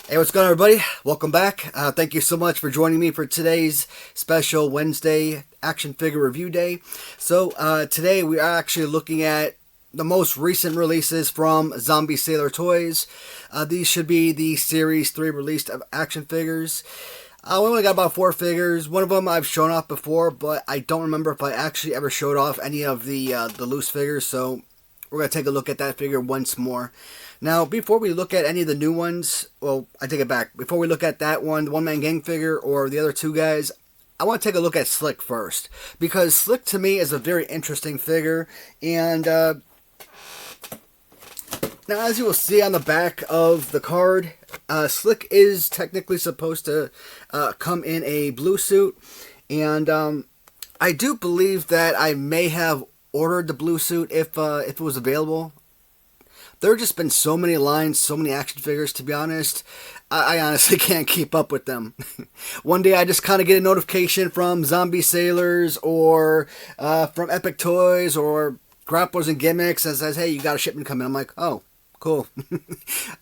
Hey, what's going on, everybody? Welcome back. Thank you so much for joining me for today's special Wednesday action figure review day. Today we are actually looking at the most recent releases from Zombie Sailor Toys. These should be the Series 3 released of action figures. We only got about 4 figures. One of them I've shown off before, but I don't remember if I actually ever showed off any of the loose figures, so we're going to take a look at that figure once more. Now, before we look at any of the new ones, well, I take it back. Before we look at that one, the one-man gang figure, or the other two guys, I want to take a look at Slick first. Because Slick, to me, is a very interesting figure. And, now, as you will see on the back of the card, Slick is technically supposed to come in a blue suit. And, I do believe that I may have ordered the blue suit if it was available. There have just been so many lines, so many action figures, to be honest. I honestly can't keep up with them. One day I just kind of get a notification from Zombie Sailors or from Epic Toys or Grapplers and Gimmicks that says, hey, you got a shipment coming. I'm like, oh, cool.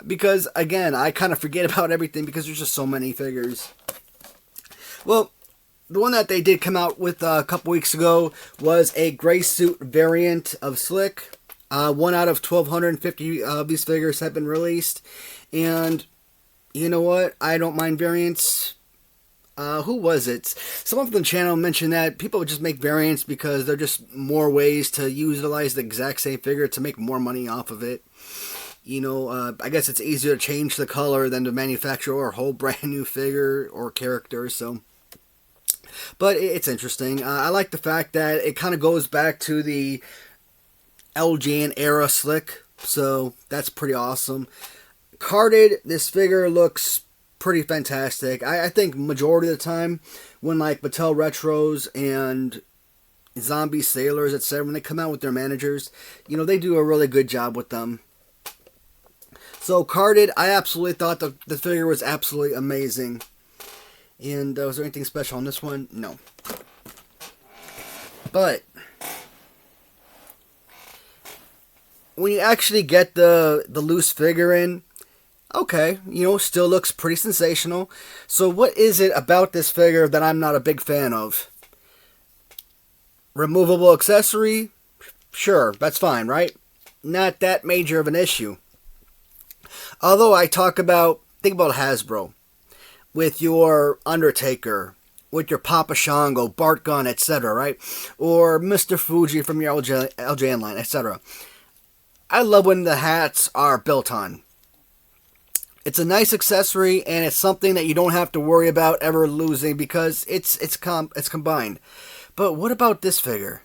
Because, again, I kind of forget about everything because there's just so many figures. Well, the one that they did come out with a couple weeks ago was a gray suit variant of Slick. 1 out of 1,250 of these figures have been released. And you know what? I don't mind variants. Who was it? Someone from the channel mentioned that people would just make variants because they're just more ways to utilize the exact same figure to make more money off of it. You know, I guess it's easier to change the color than to manufacture a whole brand new figure or character, so. But it's interesting. I like the fact that it kind of goes back to the LJN era Slick, so that's pretty awesome. Carded, this figure looks pretty fantastic. I think majority of the time when like Mattel Retros and Zombie Sailors, etc., when they come out with their managers, you know, they do a really good job with them. So carded, I absolutely thought the figure was absolutely amazing. And was there anything special on this one? No. But when you actually get the loose figure in, okay, you know, still looks pretty sensational. So what is it about this figure that I'm not a big fan of? Removable accessory? Sure, that's fine, right? Not that major of an issue. Although think about Hasbro. With your Undertaker, with your Papa Shango, Bart Gunn, etc., right? Or Mr. Fuji from your LJN line, etc. I love when the hats are built on. It's a nice accessory, and it's something that you don't have to worry about ever losing because it's combined. But what about this figure?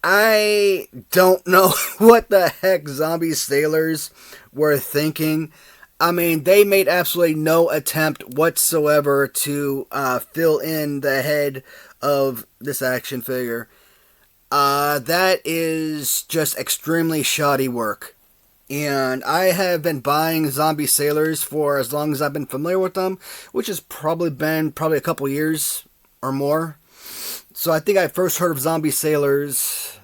I don't know what the heck Zombie Sailors were thinking. I mean, they made absolutely no attempt whatsoever to fill in the head of this action figure. That is just extremely shoddy work. And I have been buying Zombie Sailors for as long as I've been familiar with them, which has probably been a couple years or more. So I think I first heard of Zombie Sailors,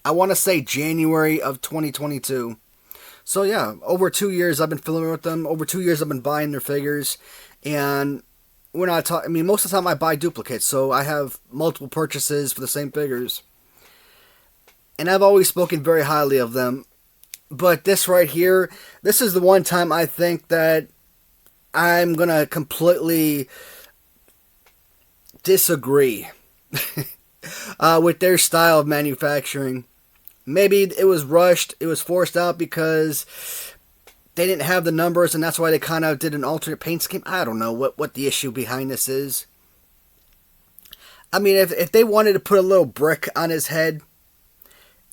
I want to say January of 2022. So yeah, over 2 years I've been familiar with them. Over 2 years I've been buying their figures. And we're not talking, I mean, most of the time I buy duplicates, so I have multiple purchases for the same figures. And I've always spoken very highly of them. But this right here, this is the one time I think that I'm going to completely disagree with their style of manufacturing. Maybe it was rushed, it was forced out because they didn't have the numbers and that's why they kind of did an alternate paint scheme. I don't know what the issue behind this is. I mean, if they wanted to put a little brick on his head,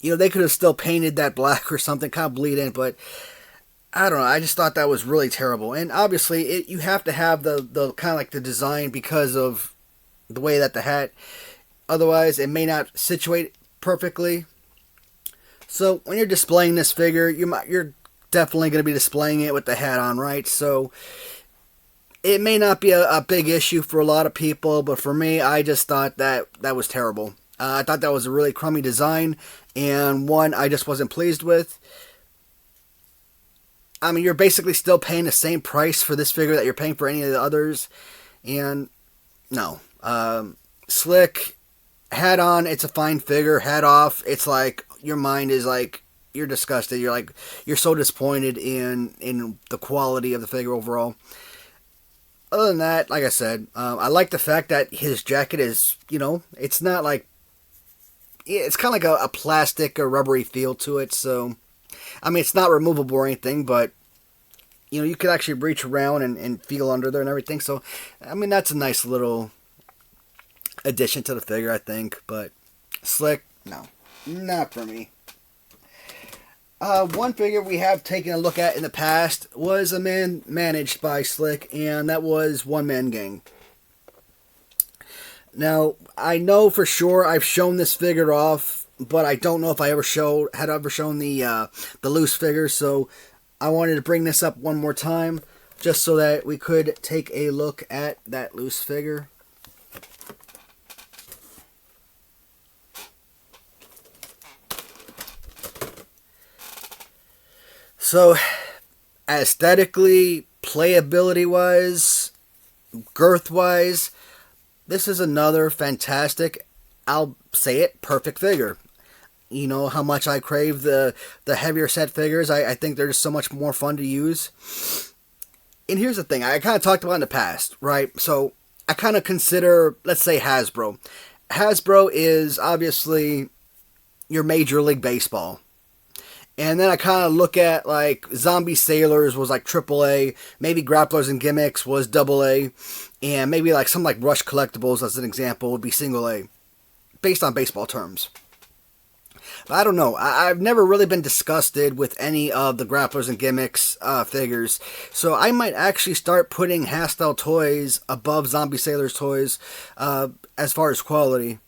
you know, they could have still painted that black or something, kind of bleed in, but I don't know, I just thought that was really terrible. And obviously, you have to have the kind of like the design because of the way that the hat, otherwise it may not situate perfectly. So when you're displaying this figure, you're definitely going to be displaying it with the hat on, right? So it may not be a big issue for a lot of people, but for me, I just thought that was terrible. I thought that was a really crummy design, and one I just wasn't pleased with. I mean, you're basically still paying the same price for this figure that you're paying for any of the others. And no. Slick, hat on, it's a fine figure. Hat off, it's like your mind is like, you're disgusted. You're like, you're so disappointed in the quality of the figure overall. Other than that, like I said, I like the fact that his jacket is, it's not like, it's kind of like a plastic or rubbery feel to it. So, I mean, it's not removable or anything, but, you could actually reach around and feel under there and everything. So, I mean, that's a nice little addition to the figure, I think. But Slick, no, not for me. One figure we have taken a look at in the past was a man managed by Slick, and that was One Man Gang. Now, I know for sure I've shown this figure off, but I don't know if I had ever shown the loose figure, so I wanted to bring this up one more time, just so that we could take a look at that loose figure. So, aesthetically, playability-wise, girth-wise, this is another fantastic, I'll say it, perfect figure. You know how much I crave the heavier set figures. I think they're just so much more fun to use. And here's the thing, I kind of talked about in the past, right? So, I kind of consider, let's say, Hasbro. Hasbro is obviously your Major League Baseball. And then I kind of look at, like, Zombie Sailors was, like, AAA. Maybe Grapplers and Gimmicks was AA. And maybe, like, some, like, Rush Collectibles, as an example, would be single A. Based on baseball terms. But I don't know. I've never really been disgusted with any of the Grapplers and Gimmicks figures. So I might actually start putting Hastel toys above Zombie Sailors toys as far as quality.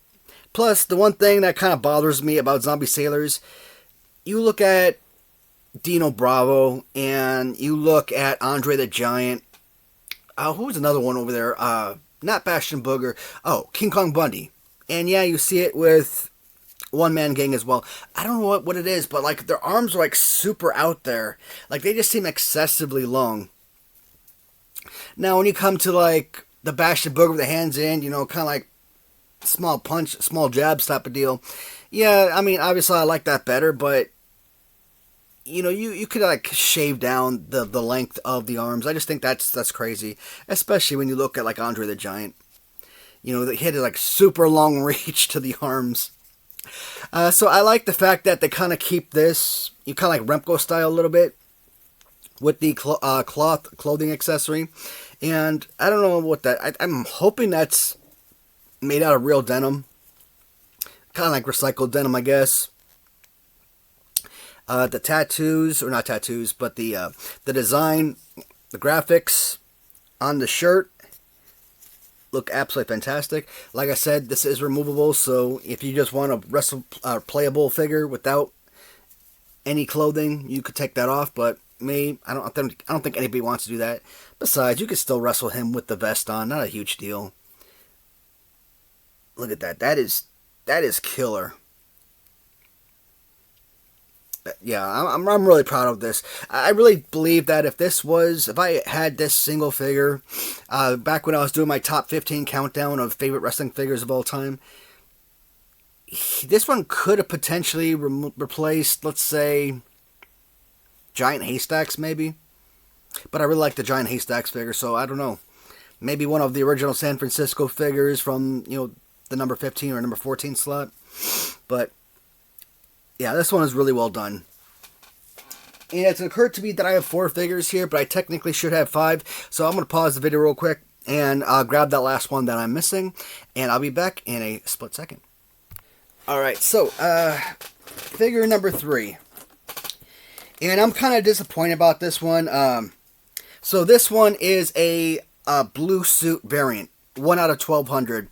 Plus, the one thing that kind of bothers me about Zombie Sailors, you look at Dino Bravo, and you look at Andre the Giant. Who's another one over there? Not Bastion Booger. Oh, King Kong Bundy. And yeah, you see it with One Man Gang as well. I don't know what it is, but like their arms are like super out there. Like they just seem excessively long. Now, when you come to like the Bastion Booger with the hands in, kind of like small punch, small jabs type of deal. Yeah, I mean, obviously I like that better, but you could like shave down the length of the arms. I just think that's crazy, especially when you look at like Andre the Giant. He had like super long reach to the arms. So I like the fact that they kind of keep this, you kind of like Remco style a little bit with the clothing accessory, and I don't know what that. I'm hoping that's made out of real denim, kind of like recycled denim, I guess. The tattoos, or not tattoos, but the design, the graphics on the shirt look absolutely fantastic. Like I said, this is removable, so if you just want a playable figure without any clothing, you could take that off. But me, I don't think anybody wants to do that. Besides, you could still wrestle him with the vest on. Not a huge deal. Look at that. That is killer. Yeah, I'm really proud of this. I really believe that if I had this single figure, back when I was doing my top 15 countdown of favorite wrestling figures of all time, this one could have potentially replaced, let's say, Giant Haystacks, maybe. But I really like the Giant Haystacks figure, so I don't know. Maybe one of the original San Francisco figures from, the number 15 or number 14 slot. But yeah, this one is really well done. And it's occurred to me that I have 4 figures here, but I technically should have 5. So I'm going to pause the video real quick and grab that last one that I'm missing. And I'll be back in a split second. Alright, so figure number 3. And I'm kind of disappointed about this one. So this one is a blue suit variant. 1 out of 1,200.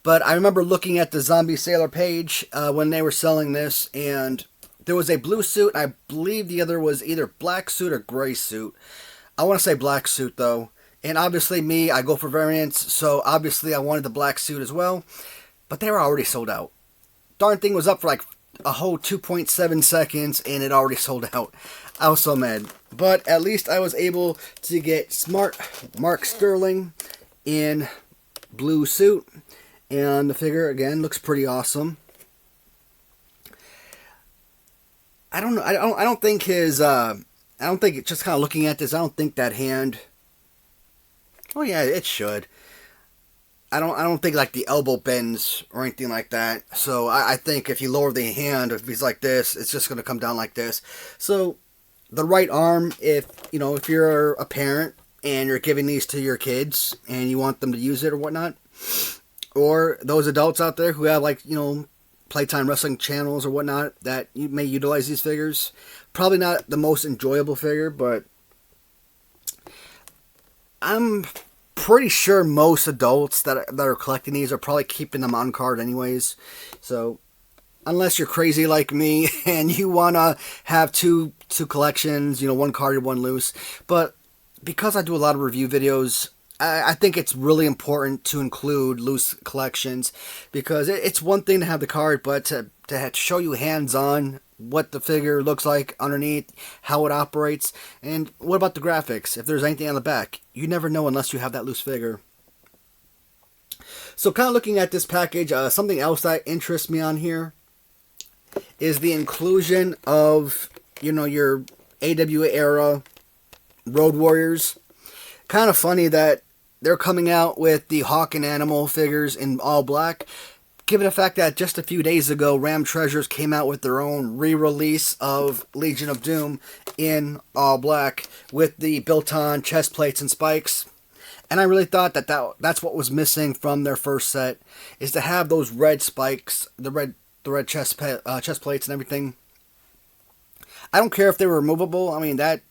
But I remember looking at the Zombie Sailor page when they were selling this, and there was a blue suit. I believe the other was either black suit or gray suit. I want to say black suit, though. And obviously me, I go for variants, so obviously I wanted the black suit as well. But they were already sold out. Darn thing was up for like a whole 2.7 seconds and it already sold out. I was so mad. But at least I was able to get smart Mark Sterling in blue suit. And the figure, again, looks pretty awesome. I don't know. I don't think his. I don't think, just kind of looking at this, I don't think that hand. Oh yeah, it should. I don't think like the elbow bends or anything like that. So I think if you lower the hand, if he's like this, it's just going to come down like this. So the right arm, if if you're a parent and you're giving these to your kids and you want them to use it or whatnot, or those adults out there who have like Playtime wrestling channels or whatnot that you may utilize these figures. Probably not the most enjoyable figure, but I'm pretty sure most adults that are collecting these are probably keeping them on card anyways. So unless you're crazy like me and you want to have two collections, one carded, one loose. But because I do a lot of review videos, I think it's really important to include loose collections, because it's one thing to have the card, but to show you hands-on what the figure looks like underneath, how it operates, and what about the graphics? If there's anything on the back, you never know unless you have that loose figure. So kind of looking at this package, something else that interests me on here is the inclusion of, your AWA era Road Warriors. Kind of funny that they're coming out with the Hawk and Animal figures in all black, given the fact that just a few days ago, Ram Treasures came out with their own re-release of Legion of Doom in all black with the built-on chest plates and spikes. And I really thought that's what was missing from their first set, is to have those red spikes, the red chest plates and everything. I don't care if they were removable. I mean, I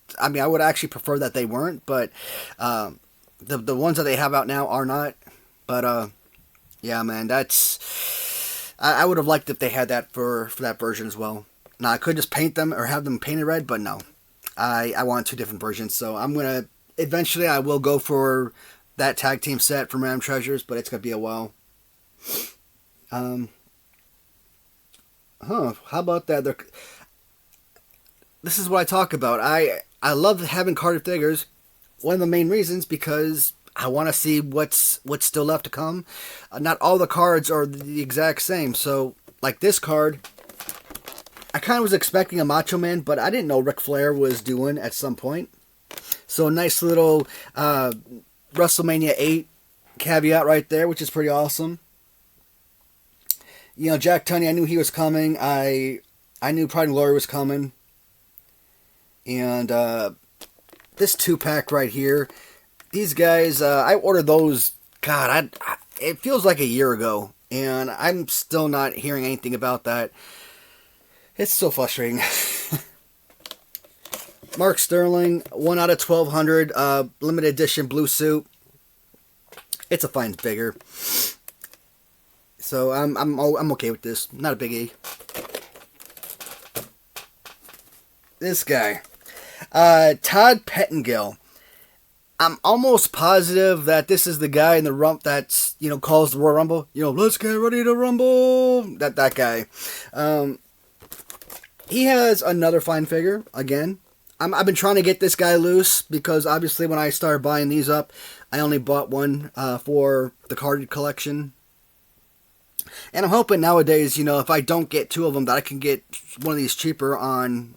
would actually prefer that they weren't, but the ones that they have out now are not. But yeah, man, I would have liked if they had that for that version as well. Now I could just paint them or have them painted red, but no, I want two different versions. So eventually I will go for that tag team set from Ram Treasures, but it's gonna be a while. How about that? This is what I talk about. I love having carded figures. One of the main reasons, because I want to see what's still left to come. Not all the cards are the exact same. So, like this card, I kind of was expecting a Macho Man, but I didn't know Ric Flair was doing at some point. So, a nice little WrestleMania 8 caveat right there, which is pretty awesome. Jack Tunney, I knew he was coming. I knew Pride and Glory was coming. And this 2-pack right here, these guys, I ordered those, God, it feels like a year ago, and I'm still not hearing anything about that. It's so frustrating. Mark Sterling, 1 out of 1,200, limited edition blue suit. It's a fine figure. So I'm okay with this. Not a biggie. This guy, Todd Pettengill. I'm almost positive that this is the guy in the rump that's, calls the Royal Rumble. Let's get ready to rumble. That guy. He has another fine figure, again. I've been trying to get this guy loose, because obviously when I started buying these up, I only bought one for the carded collection. And I'm hoping nowadays, if I don't get two of them, that I can get one of these cheaper on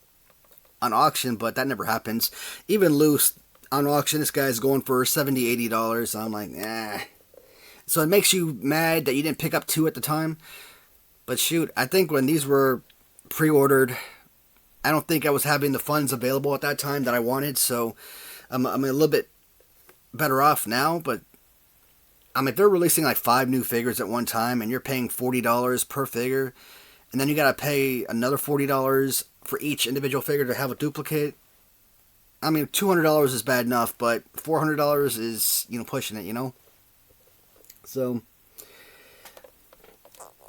auction, but that never happens. Even loose on auction, this guy's going for $70, $80. So I'm like, eh. So it makes you mad that you didn't pick up two at the time. But shoot, I think when these were pre-ordered, I don't think I was having the funds available at that time that I wanted. So I'm a little bit better off now. But if they're releasing like 5 new figures at one time, and you're paying $40 per figure, and then you got to pay another $40 for each individual figure to have a duplicate. $200 is bad enough, but $400 is, pushing it, So,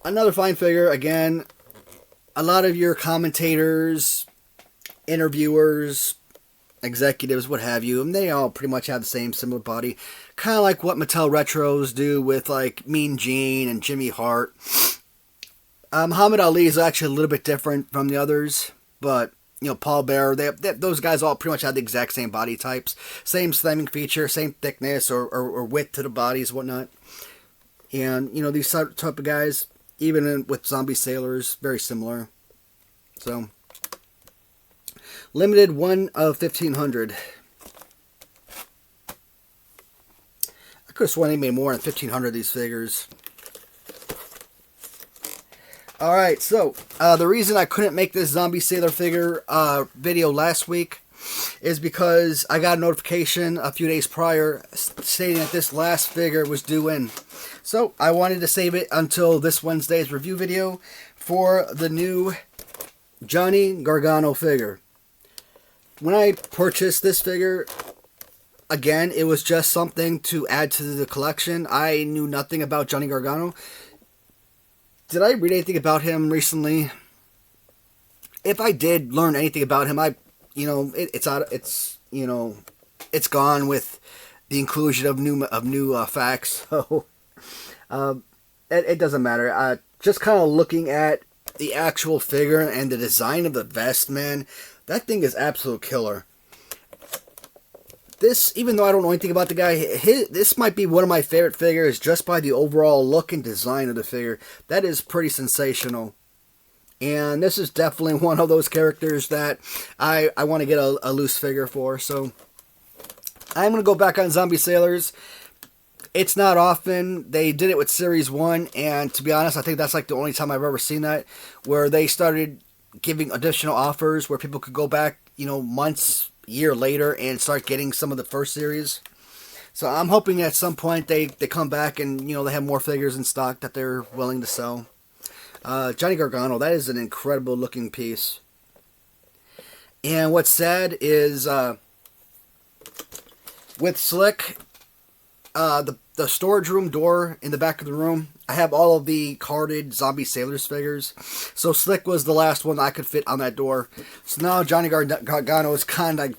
another fine figure. Again, a lot of your commentators, interviewers, executives, what have you, and they all pretty much have the same similar body. Kind of like what Mattel Retros do with, like, Mean Gene and Jimmy Hart. Muhammad Ali is actually a little bit different from the others, but Paul Bearer, those guys all pretty much have the exact same body types, same slamming feature, same thickness or width to the bodies, whatnot. And these type of guys, even with zombie sailors, very similar. So limited 1 of 1,500. I could have sworn they made more than 1,500 of these figures. Alright, so the reason I couldn't make this zombie sailor figure video last week is because I got a notification a few days prior stating that this last figure was due in. So I wanted to save it until this Wednesday's review video for the new Johnny Gargano figure. When I purchased this figure, again, it was just something to add to the collection. I knew nothing about Johnny Gargano. Did I read anything about him recently? If I did learn anything about him, it's gone with the inclusion of new facts. So it doesn't matter. Just kind of looking at the actual figure and the design of the vest, man, that thing is absolute killer. This, even though I don't know anything about the guy, this might be one of my favorite figures just by the overall look and design of the figure. That is pretty sensational. And this is definitely one of those characters that I want to get a loose figure for. So I'm going to go back on Zombie Sailors. It's not often. They did it with Series 1, and to be honest, I think that's like the only time I've ever seen that, where they started giving additional offers where people could go back, months, year later and start getting some of the first series. So I'm hoping at some point they come back and they have more figures in stock that they're willing to sell. Johnny Gargano, that is an incredible looking piece. And what's sad is with Slick, the storage room door in the back of the room, I have all of the carded Zombie Sailors figures. So Slick was the last one that I could fit on that door. So now Johnny Gargano is kind of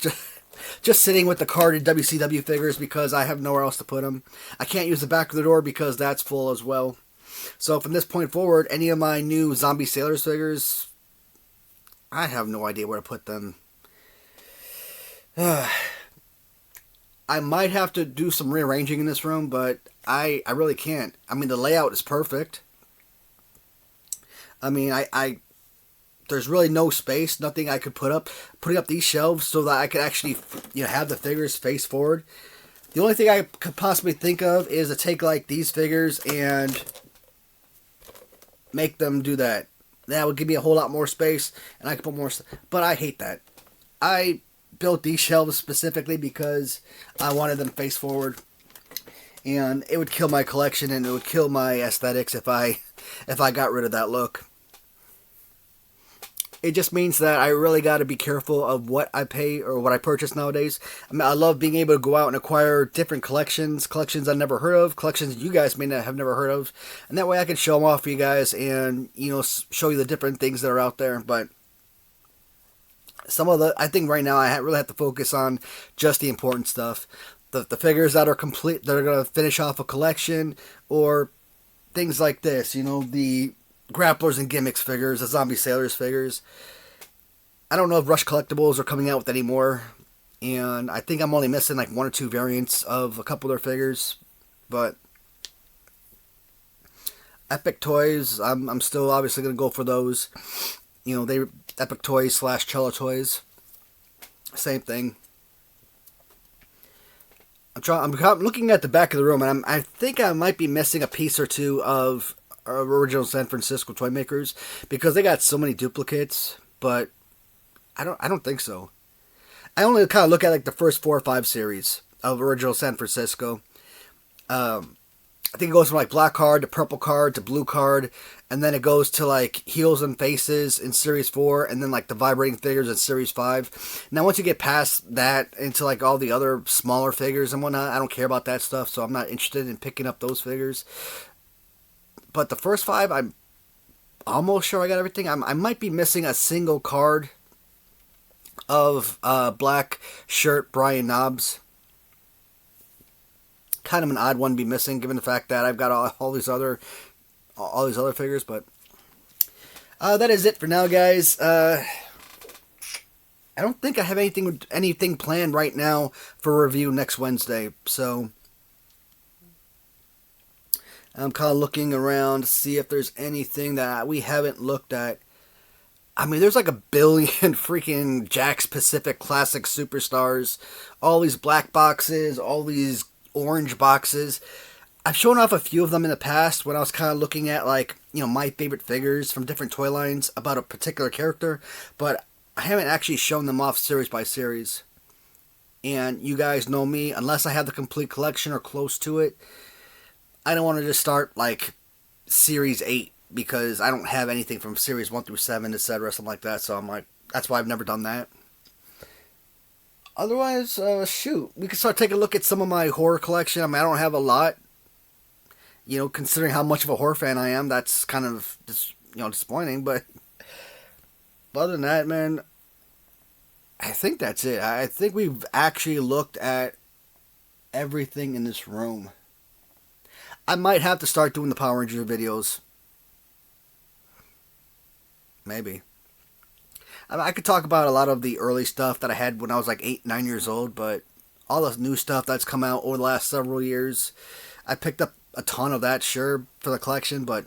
just sitting with the carded WCW figures because I have nowhere else to put them. I can't use the back of the door because that's full as well. So from this point forward, any of my new Zombie Sailors figures, I have no idea where to put them. I might have to do some rearranging in this room, but I really can't. I mean, the layout is perfect. I mean, there's really no space, nothing I could put up. Putting up these shelves so that I could actually, have the figures face forward. The only thing I could possibly think of is to take like these figures and make them do that. That would give me a whole lot more space, and I could put more. But I hate that. I built these shelves specifically because I wanted them face forward, and it would kill my collection and it would kill my aesthetics if I got rid of that look. It just means that I really got to be careful of what I pay or what I purchase nowadays. I mean, I love being able to go out and acquire different collections I've never heard of, collections you guys may not have never heard of, and that way I can show them off for you guys and show you the different things that are out there. But I think right now I really have to focus on just the important stuff. The figures that are complete, that are going to finish off a collection, or things like this, the Grapplers and Gimmicks figures, the Zombie Sailors figures. I don't know if Rush Collectibles are coming out with any more, and I think I'm only missing like 1 or 2 variants of a couple of their figures, but Epic Toys, I'm still obviously going to go for those. They Epic Toys / Cello Toys, same thing. I'm looking at the back of the room, and I think I might be missing a piece or two of original San Francisco toy makers because they got so many duplicates. But I don't think so. I only kind of look at like the first 4 or 5 series of original San Francisco. I think it goes from like black card to purple card to blue card, and then it goes to like heels and faces in Series 4, and then like the vibrating figures in Series 5. Now once you get past that into like all the other smaller figures and whatnot, I don't care about that stuff, so I'm not interested in picking up those figures. But the first 5, I'm almost sure I got everything. I might be missing a single card of black shirt Brian Knobbs. Kind of an odd one to be missing, given the fact that I've got all these other figures. But That is it for now, guys. I don't think I have anything planned right now for review next Wednesday. So I'm kind of looking around to see if there's anything that we haven't looked at. I mean, there's like a billion freaking Jakks Pacific Classic Superstars. All these black boxes, all these orange boxes. I've shown off a few of them in the past when I was kind of looking at, like, my favorite figures from different toy lines about a particular character, but I haven't actually shown them off series by series. And you guys know me, unless I have the complete collection or close to it, I don't want to just start, like, Series 8, because I don't have anything from Series 1 through 7, etc., something like that, so I'm like, that's why I've never done that. Otherwise, shoot, we can start taking a look at some of my horror collection. I mean, I don't have a lot. Considering how much of a horror fan I am, that's kind of just, disappointing. But other than that, man, I think that's it. I think we've actually looked at everything in this room. I might have to start doing the Power Ranger videos. Maybe. I could talk about a lot of the early stuff that I had when I was like 8, 9 years old, but all the new stuff that's come out over the last several years, I picked up a ton of that, sure, for the collection, but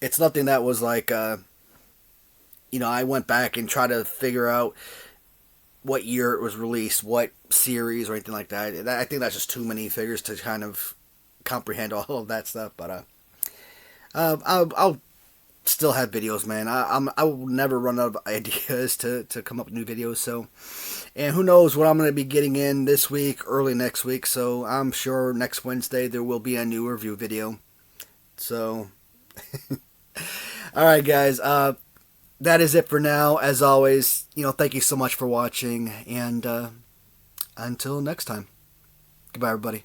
it's nothing that was like, I went back and tried to figure out what year it was released, what series, or anything like that. I think that's just too many figures to kind of comprehend all of that stuff, but I'll still have videos, man. I will never run out of ideas to come up with new videos, so... And who knows what I'm going to be getting in this week, early next week, so I'm sure next Wednesday there will be a new review video. So, alright guys, that is it for now. As always, thank you so much for watching, and until next time. Goodbye, everybody.